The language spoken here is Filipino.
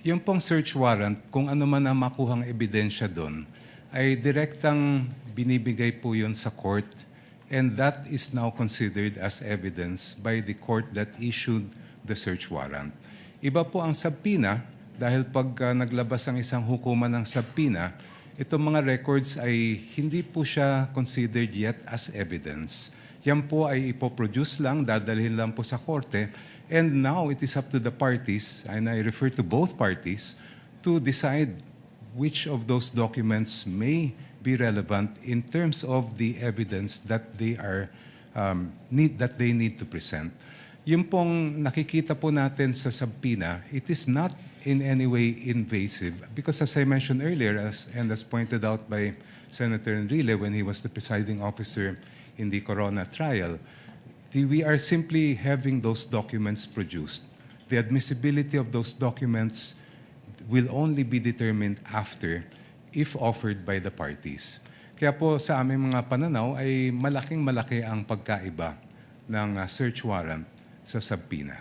Yung pong search warrant, kung ano man ang makuhang ebidensya doon, ay direktang binibigay po yun sa court, and that is now considered as evidence by the court that issued the search warrant. Iba po ang subpoena, dahil pag naglabas ang isang hukuman ng subpoena, itong mga records ay hindi po siya considered yet as evidence. Yan po ay ipoproduce lang, dadalhin lang po sa korte, and now it is up to the parties, and I refer to both parties, to decide which of those documents may be relevant in terms of the evidence that they need to present. Yung pong nakikita po natin sa subpoena, it is not in any way invasive because as I mentioned earlier, as pointed out by Senator Enrile when he was the presiding officer in the Corona trial, we are simply having those documents produced. The admissibility of those documents will only be determined after if offered by the parties. Kaya po sa aming mga pananaw ay malaking-malaki ang pagkaiba ng search warrant sa subpoena.